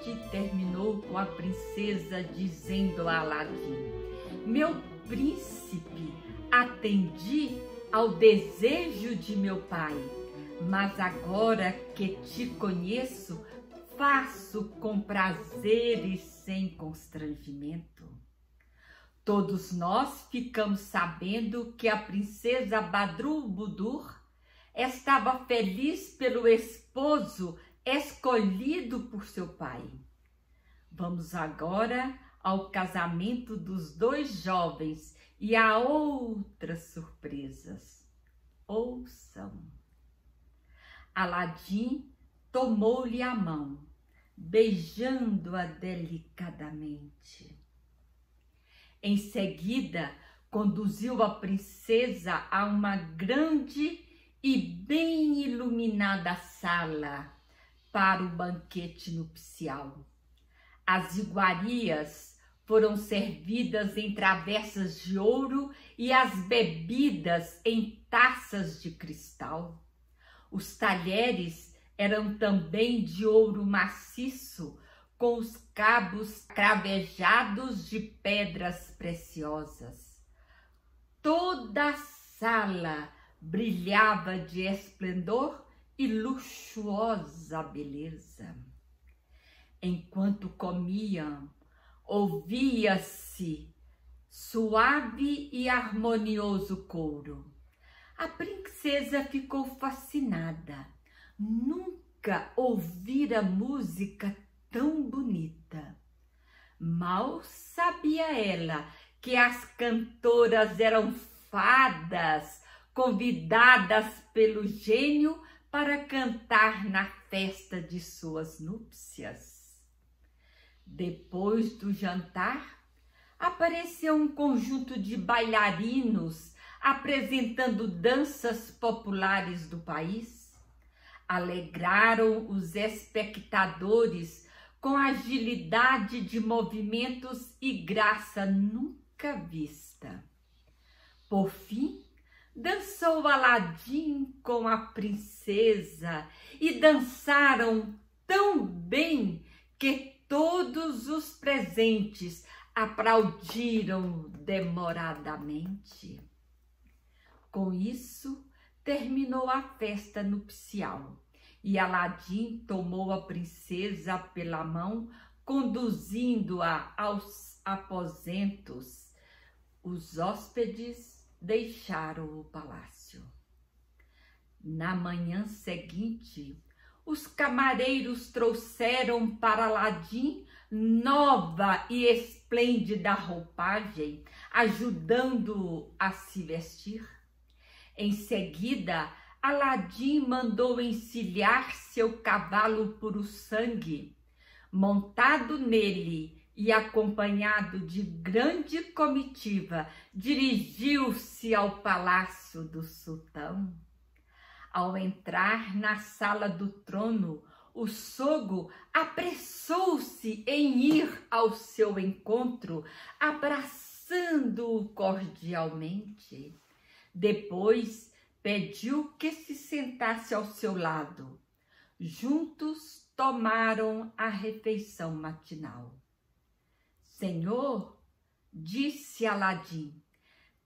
noite terminou com a princesa dizendo a Aladim: meu príncipe, atendi ao desejo de meu pai, mas agora que te conheço, faço com prazer e sem constrangimento. Todos nós ficamos sabendo que a princesa Badrulbudur estava feliz pelo esposo escolhido por seu pai. Vamos agora ao casamento dos dois jovens e a outras surpresas. Ouçam. Aladim tomou-lhe a mão, beijando-a delicadamente. Em seguida, conduziu a princesa a uma grande e bem iluminada sala para o banquete nupcial. As iguarias foram servidas em travessas de ouro e as bebidas em taças de cristal. Os talheres eram também de ouro maciço, com os cabos cravejados de pedras preciosas. Toda a sala brilhava de esplendor e luxuosa beleza. Enquanto comiam, ouvia-se suave e harmonioso coro. A princesa ficou fascinada. Nunca ouvira música tão bonita. Mal sabia ela que as cantoras eram fadas convidadas pelo gênio para cantar na festa de suas núpcias. Depois do jantar, apareceu um conjunto de bailarinos apresentando danças populares do país. Alegraram os espectadores com agilidade de movimentos e graça nunca vista. Por fim, dançou Aladim com a princesa e dançaram tão bem que todos os presentes aplaudiram demoradamente. Com isso, terminou a festa nupcial e Aladim tomou a princesa pela mão, conduzindo-a aos aposentos. Os hóspedes deixaram o palácio. Na manhã seguinte, os camareiros trouxeram para Aladim nova e esplêndida roupagem, ajudando-o a se vestir. Em seguida, Aladim mandou encilhar seu cavalo puro sangue. Montado nele e acompanhado de grande comitiva, dirigiu-se ao palácio do sultão. Ao entrar na sala do trono, o sogro apressou-se em ir ao seu encontro, abraçando-o cordialmente. Depois, pediu que se sentasse ao seu lado. Juntos tomaram a refeição matinal. Senhor, disse Aladim,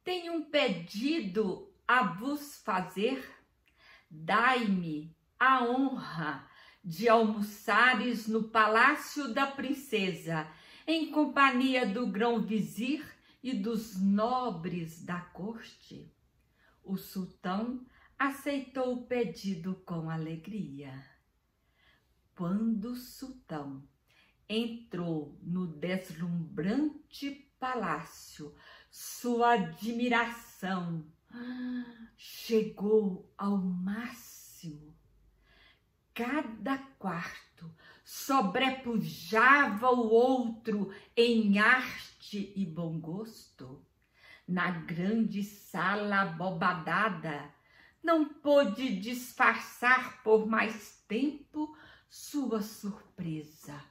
tenho um pedido a vos fazer. Dai-me a honra de almoçares no palácio da princesa, em companhia do grão-vizir e dos nobres da corte. O sultão aceitou o pedido com alegria. Quando o sultão entrou no deslumbrante palácio, sua admiração chegou ao máximo. Cada quarto sobrepujava o outro em arte e bom gosto. Na grande sala abobadada, não pôde disfarçar por mais tempo sua surpresa.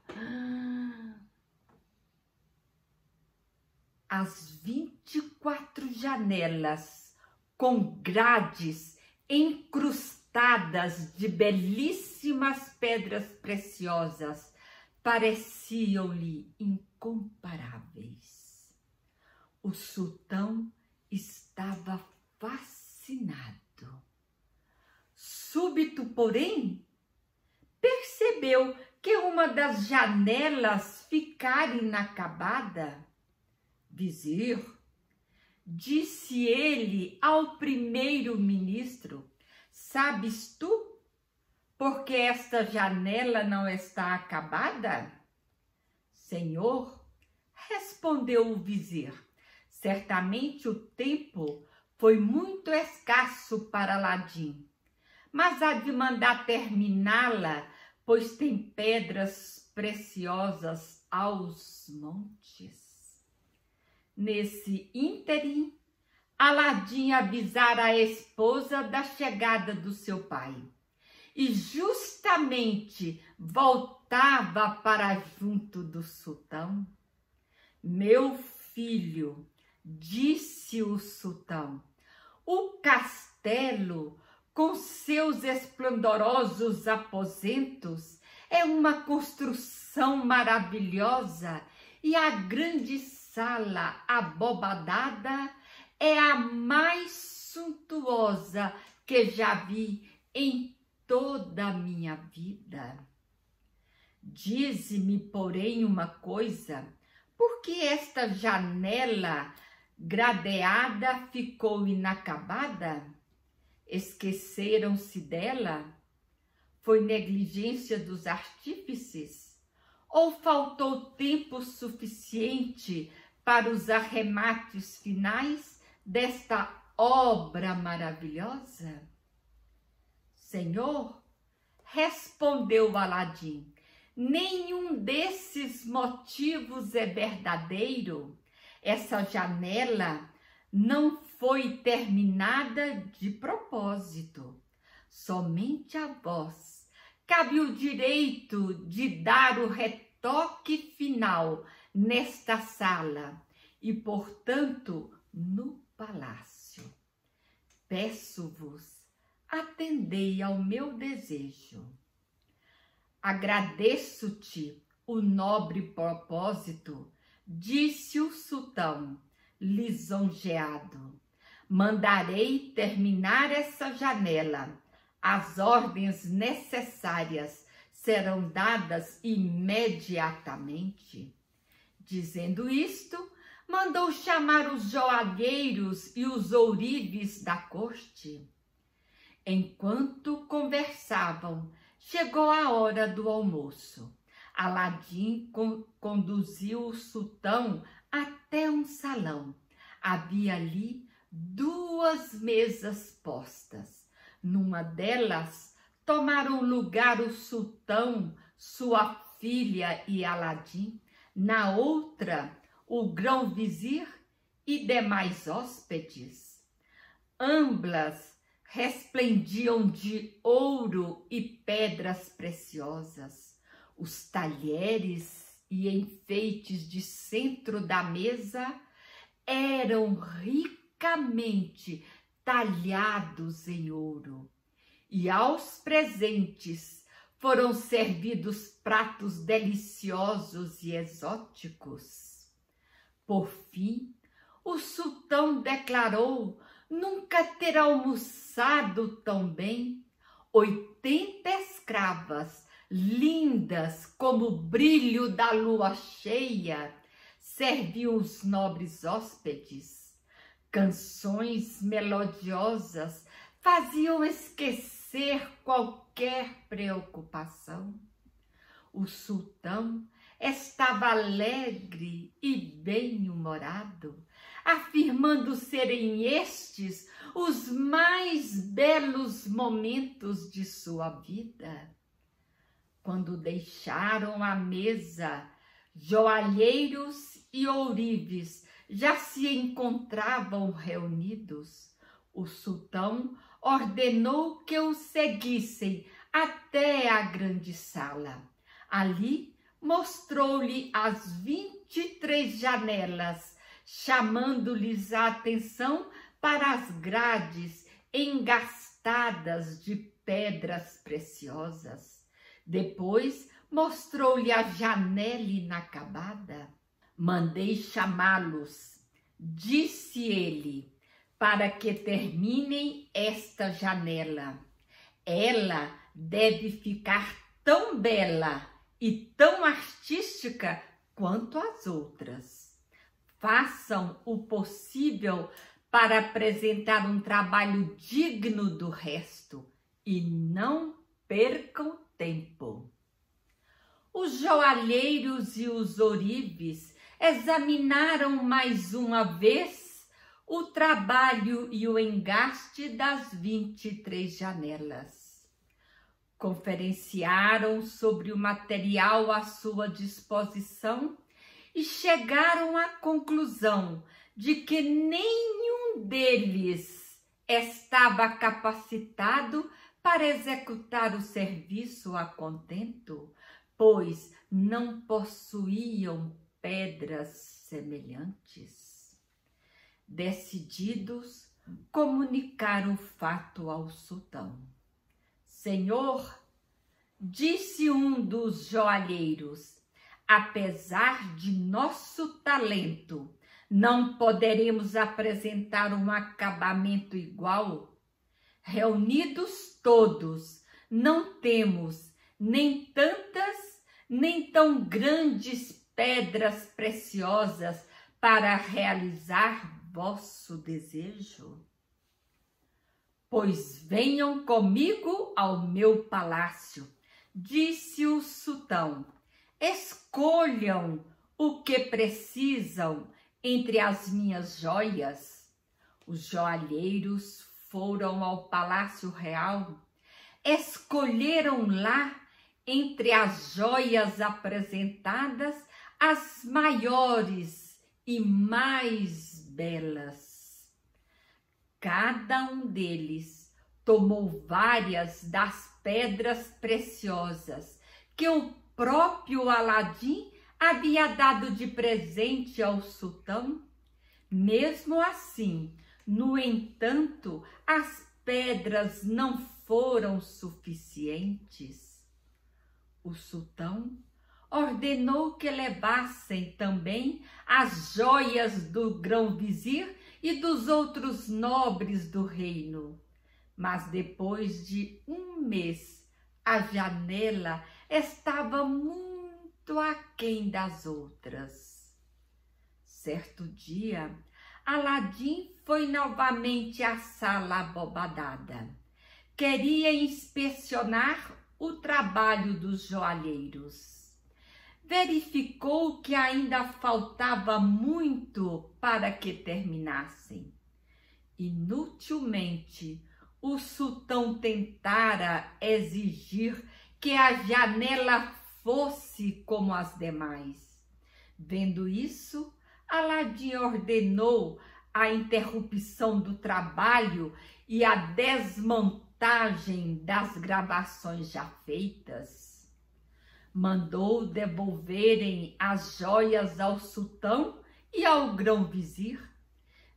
As 24 janelas com grades encrustadas de belíssimas pedras preciosas pareciam-lhe incomparáveis. O sultão estava fascinado. Súbito, porém, percebeu que uma das janelas ficara inacabada. Vizir, disse ele ao primeiro-ministro, sabes tu por que esta janela não está acabada? Senhor, respondeu o vizir, certamente o tempo foi muito escasso para Aladim, mas há de mandar terminá-la, pois tem pedras preciosas aos montes. Nesse ínterim, Aladim avisara a esposa da chegada do seu pai e justamente voltava para junto do sultão. Meu filho, disse o sultão, o castelo com seus esplendorosos aposentos é uma construção maravilhosa e a grande sala abobadada é a mais suntuosa que já vi em toda a minha vida. Dize-me, porém, uma coisa, por que esta janela gradeada ficou inacabada? Esqueceram-se dela? Foi negligência dos artífices? Ou faltou tempo suficiente para os arremates finais desta obra maravilhosa? Senhor, respondeu Aladim, nenhum desses motivos é verdadeiro. Essa janela não foi terminada de propósito. Somente a vós cabe o direito de dar o retoque final nesta sala e, portanto, no palácio. Peço-vos, atendei ao meu desejo. Agradeço-te o nobre propósito, disse o sultão, lisonjeado. Mandarei terminar essa janela. As ordens necessárias serão dadas imediatamente. Dizendo isto, mandou chamar os joalheiros e os ourives da corte. Enquanto conversavam, chegou a hora do almoço. Aladim conduziu o sultão até um salão. Havia ali 2 mesas postas. Numa delas, tomaram lugar o sultão, sua filha e Aladim. Na outra, o grão-vizir e demais hóspedes. Ambas resplendiam de ouro e pedras preciosas. Os talheres e enfeites de centro da mesa eram ricamente talhados em ouro, e aos presentes foram servidos pratos deliciosos e exóticos. Por fim, o sultão declarou nunca ter almoçado tão bem. 80 escravas, lindas como o brilho da lua cheia, serviam os nobres hóspedes. Canções melodiosas faziam esquecer qualquer preocupação. O sultão estava alegre e bem-humorado, afirmando serem estes os mais belos momentos de sua vida. Quando deixaram a mesa, joalheiros e ourives já se encontravam reunidos. O sultão ordenou que os seguissem até a grande sala. Ali mostrou-lhe as 23 janelas, chamando-lhes a atenção para as grades engastadas de pedras preciosas. Depois Mostrou-lhe a janela inacabada. Mandei chamá-los, disse ele, para que terminem esta janela. Ela deve ficar tão bela e tão artística quanto as outras. Façam o possível para apresentar um trabalho digno do resto e não percam tempo. Os joalheiros e os ourives examinaram mais uma vez o trabalho e o engaste das 23 janelas. Conferenciaram sobre o material à sua disposição e chegaram à conclusão de que nenhum deles estava capacitado para executar o serviço a contento, pois não possuíam pedras semelhantes. Decididos, comunicaram o fato ao sultão. Senhor, disse um dos joalheiros, apesar de nosso talento, não poderemos apresentar um acabamento igual. Reunidos todos, não temos nem tantas, nem tão grandes pedras preciosas para realizar vosso desejo. Pois venham comigo ao meu palácio, disse o sultão. Escolham o que precisam entre as minhas joias. Os joalheiros foram ao Palácio Real, escolheram lá, entre as joias apresentadas, as maiores e mais belas. Cada um deles tomou várias das pedras preciosas que o próprio Aladim havia dado de presente ao sultão. Mesmo assim, no entanto, as pedras não foram suficientes. O sultão ordenou que levassem também as joias do grão-vizir e dos outros nobres do reino. Mas depois de um mês, a janela estava muito aquém das outras. Certo dia, Aladim foi novamente à sala abobadada. Queria inspecionar o trabalho dos joalheiros. Verificou que ainda faltava muito para que terminassem. Inutilmente, o sultão tentara exigir que a janela fosse como as demais. Vendo isso, Aladim ordenou a interrupção do trabalho e a desmontagem das gravações já feitas. Mandou devolverem as joias ao sultão e ao grão-vizir.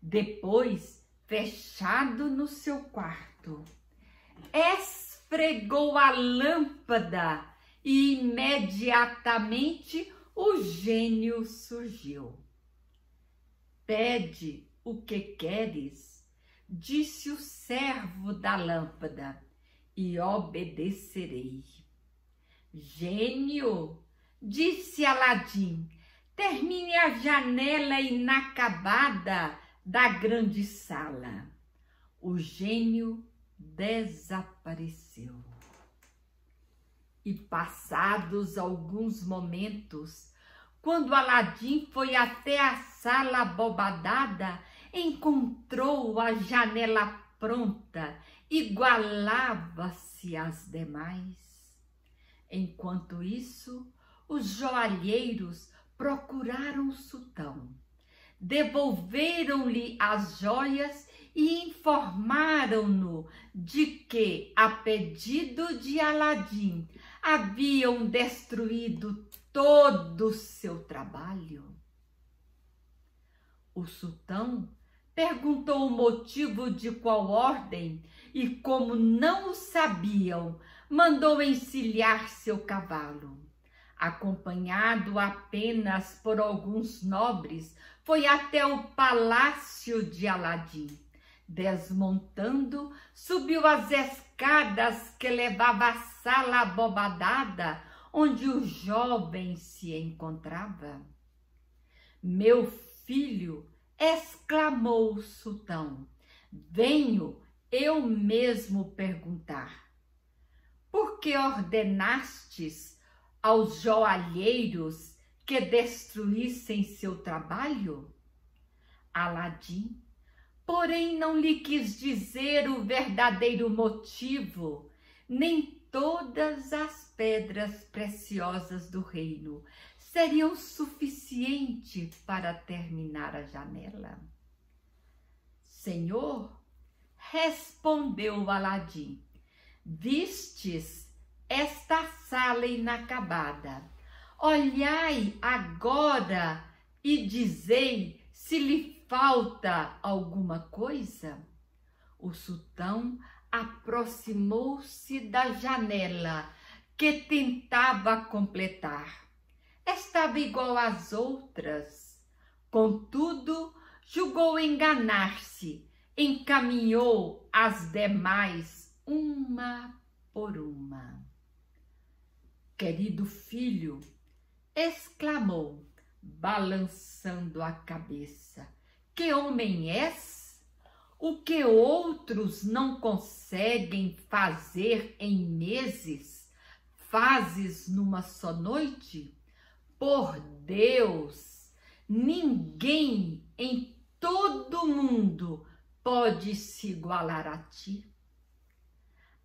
Depois, fechado no seu quarto, esfregou a lâmpada e imediatamente o gênio surgiu. Pede o que queres, disse o servo da lâmpada, e obedecerei. Gênio, disse Aladim, termine a janela inacabada da grande sala. O gênio desapareceu. E passados alguns momentos, quando Aladim foi até a sala abobadada, encontrou a janela pronta, igualava-se às demais. Enquanto isso, os joalheiros procuraram o sultão, devolveram-lhe as joias e informaram-no de que, a pedido de Aladim, haviam destruído todo o seu trabalho. O sultão perguntou o motivo de qual ordem e, como não o sabiam, mandou encilhar seu cavalo. acompanhado apenas por alguns nobres, foi até o palácio de Aladim. Desmontando, subiu as escadas que levavam à sala abobadada, onde o jovem se encontrava. Meu filho, exclamou o sultão, venho eu mesmo perguntar. Por que ordenastes aos joalheiros que destruíssem seu trabalho? Aladim, porém, não lhe quis dizer o verdadeiro motivo, nem todas as pedras preciosas do reino seriam suficientes para terminar a janela. Senhor, respondeu Aladim, vistes esta sala inacabada. Olhai agora e dizei se lhe falta alguma coisa. O sultão aproximou-se da janela que tentava completar. Estava igual às outras. Contudo, julgou enganar-se, encaminhou as demais uma por uma. Querido filho, exclamou, balançando a cabeça, que homem és? O que outros não conseguem fazer em meses, fazes numa só noite? Por Deus, ninguém em todo o mundo pode se igualar a ti.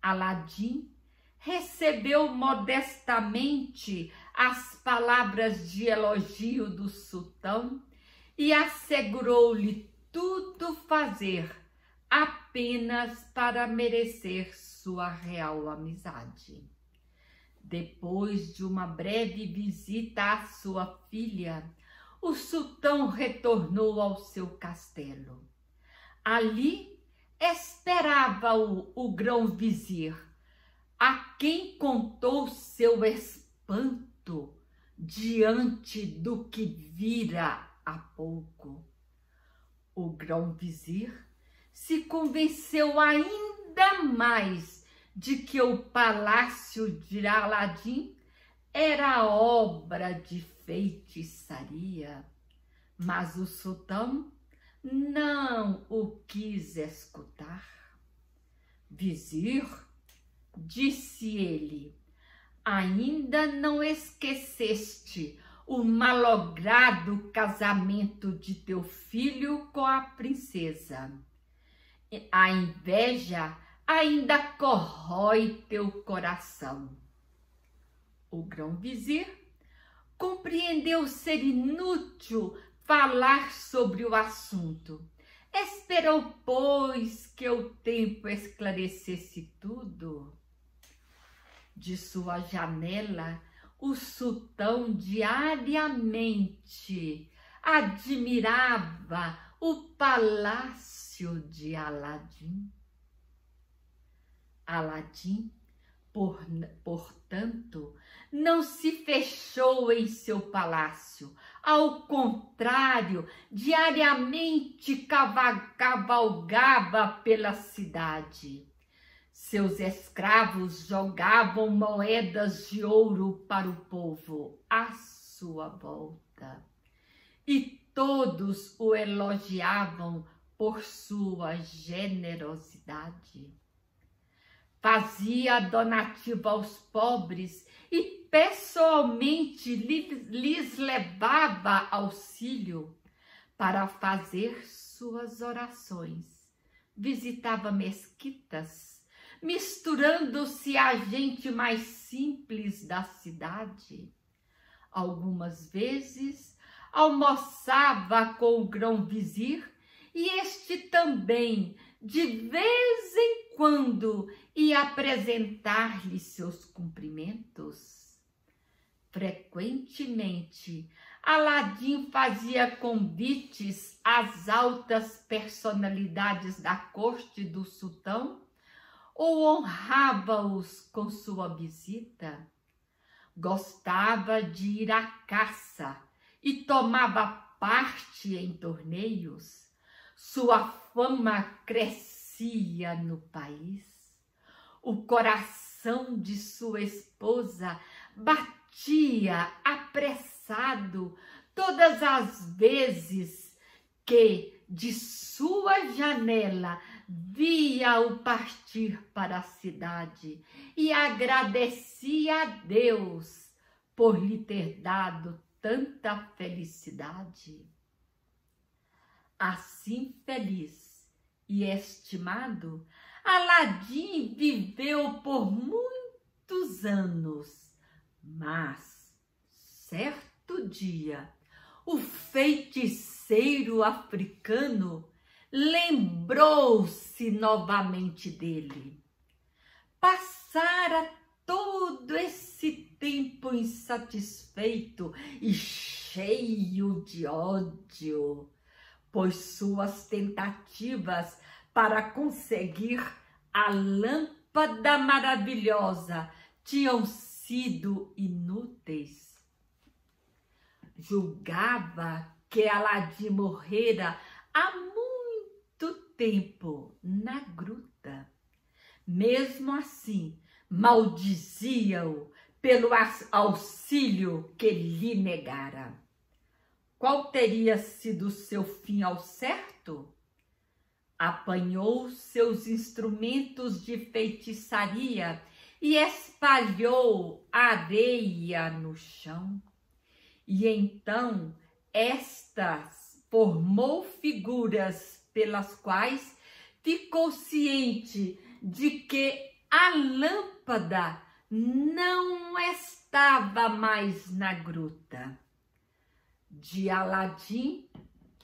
Aladim recebeu modestamente as palavras de elogio do sultão e assegurou-lhe tudo fazer apenas para merecer sua real amizade. Depois de uma breve visita à sua filha, o sultão retornou ao seu castelo. Ali esperava o grão-vizir, a quem contou seu espanto diante do que vira há pouco. O grão-vizir se convenceu ainda mais de que o palácio de Aladim era obra de feitiçaria, mas o sultão não o quis escutar. Vizir, disse ele, ainda não esqueceste o malogrado casamento de teu filho com a princesa. A inveja ainda corrói teu coração. O grão-vizir compreendeu ser inútil falar sobre o assunto. Esperou, pois, que o tempo esclarecesse tudo. De sua janela, o sultão diariamente admirava o palácio de Aladim. Aladim, portanto, não se fechou em seu palácio. Ao contrário, diariamente cavalgava pela cidade. Seus escravos jogavam moedas de ouro para o povo à sua volta. E todos o elogiavam por sua generosidade. Fazia donativo aos pobres e pessoalmente lhes levava auxílio para fazer suas orações. Visitava mesquitas, misturando-se à gente mais simples da cidade. Algumas vezes almoçava com o grão-vizir e este também, de vez em quando, ia apresentar-lhe seus cumprimentos. Frequentemente, Aladim fazia convites às altas personalidades da corte do sultão ou honrava-os com sua visita. Gostava de ir à caça e tomava parte em torneios. Sua fama crescia no país. O coração de sua esposa batia apressado todas as vezes que de sua janela via-o partir para a cidade e agradecia a Deus por lhe ter dado tanta felicidade. Assim feliz e estimado, Aladim viveu por muitos anos, mas certo dia o feiticeiro africano lembrou-se novamente dele. Passara todo esse tempo insatisfeito e cheio de ódio, pois suas tentativas para conseguir a lâmpada maravilhosa tinham sido inúteis. Julgava que Aladim morrera há muito tempo na gruta. Mesmo assim, maldizia-o pelo auxílio que lhe negara. Qual teria sido seu fim ao certo? Apanhou seus instrumentos de feitiçaria e espalhou areia no chão. E então estas formou figuras pelas quais ficou ciente de que a lâmpada não estava mais na gruta. De Aladim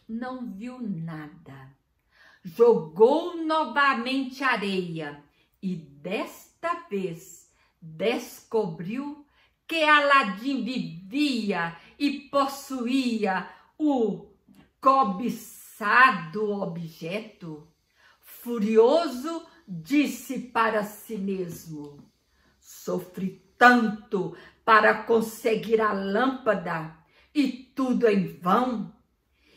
não viu nada. Jogou novamente areia e desta vez descobriu que Aladim vivia e possuía o cobiçado objeto. Furioso, disse para si mesmo: sofri tanto para conseguir a lâmpada e tudo em vão.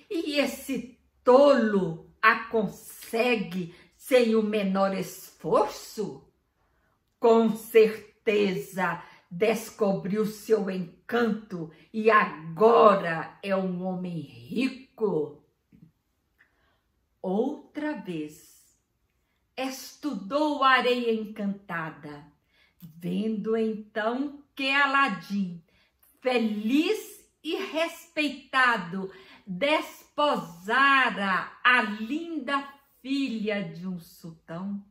E esse tolo a consegue sem o menor esforço? Com certeza descobriu seu encanto e agora é um homem rico. Outra vez estudou a areia encantada, vendo então que Aladim, feliz e respeitado, desposara a linda filha de um sultão.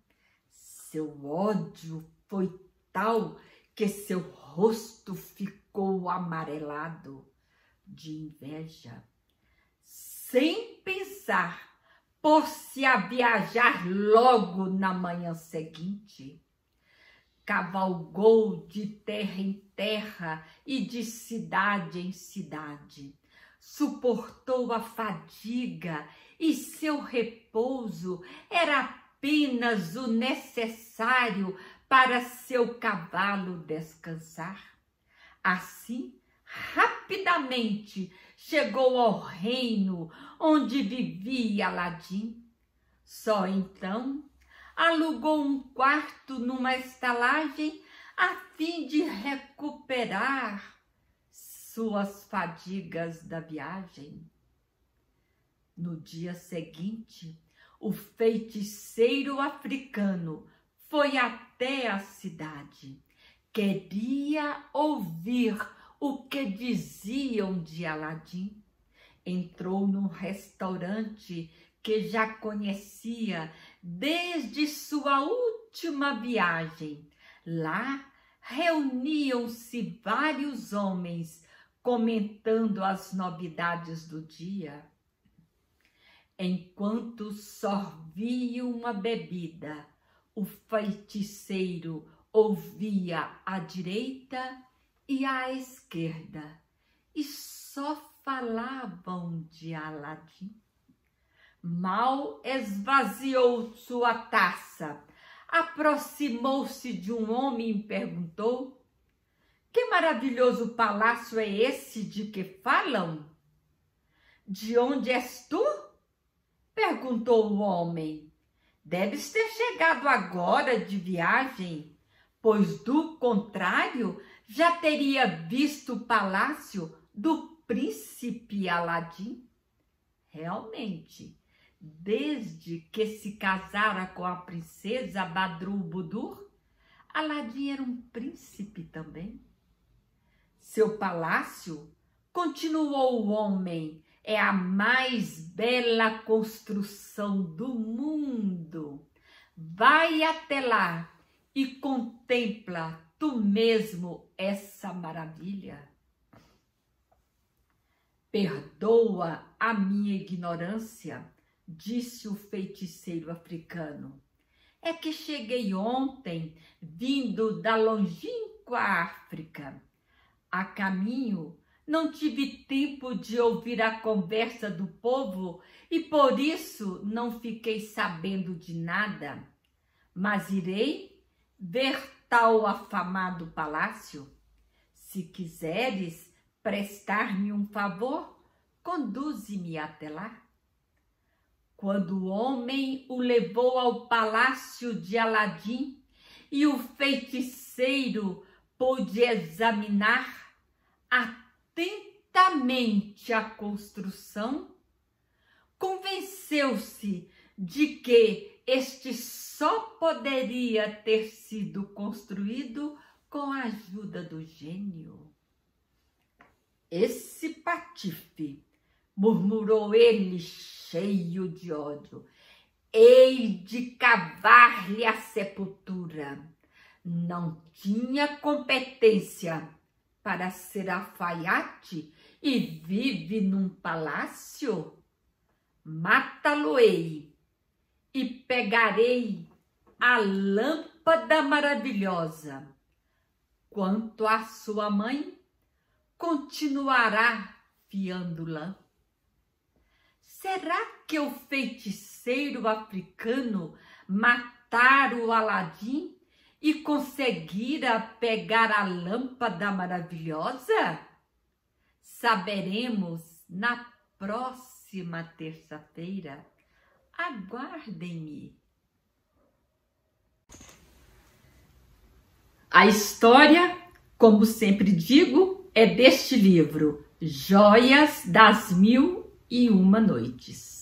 Seu ódio foi tal que seu rosto ficou amarelado de inveja. Sem pensar, pôs-se a viajar logo na manhã seguinte. Cavalgou de terra em terra e de cidade em cidade. Suportou a fadiga e seu repouso era apenas o necessário para seu cavalo descansar. Assim, rapidamente chegou ao reino onde vivia Aladim. Só então alugou um quarto numa estalagem a fim de recuperar suas fadigas da viagem. No dia seguinte, o feiticeiro africano foi até a cidade. Queria ouvir o que diziam de Aladim. Entrou num restaurante que já conhecia desde sua última viagem. Lá reuniam-se vários homens comentando as novidades do dia. Enquanto sorviam uma bebida, o feiticeiro ouvia à direita e à esquerda e só falavam de Aladim. Mal esvaziou sua taça, aproximou-se de um homem e perguntou: Que maravilhoso palácio é esse de que falam? De onde és tu? Perguntou o homem. Deves ter chegado agora de viagem, pois do contrário já teria visto o palácio do príncipe Aladim. Realmente, desde que se casara com a princesa Badrulbudur, Aladim era um príncipe também. Seu palácio, continuou o homem, é a mais bela construção do mundo. Vai até lá e contempla tu mesmo essa maravilha. Perdoa a minha ignorância, disse o feiticeiro africano. É que cheguei ontem, vindo da longínqua África. A caminho, não tive tempo de ouvir a conversa do povo e por isso não fiquei sabendo de nada. Mas irei ver tal afamado palácio. Se quiseres prestar-me um favor, conduze-me até lá. Quando o homem o levou ao palácio de Aladim e o feiticeiro pôde examinar atentamente a construção, convenceu-se de que este só poderia ter sido construído com a ajuda do gênio. Esse patife, murmurou ele cheio de ódio, hei de cavar-lhe a sepultura. Não tinha competência para ser alfaiate e vive num palácio? Mata-lo-ei e pegarei a lâmpada maravilhosa. Quanto à sua mãe, continuará fiando lã. Será que o feiticeiro africano matara o Aladim e conseguira pegar a lâmpada maravilhosa? Saberemos na próxima terça-feira. Aguardem-me. A história, como sempre digo, é deste livro, Joias das Mil e Uma Noites.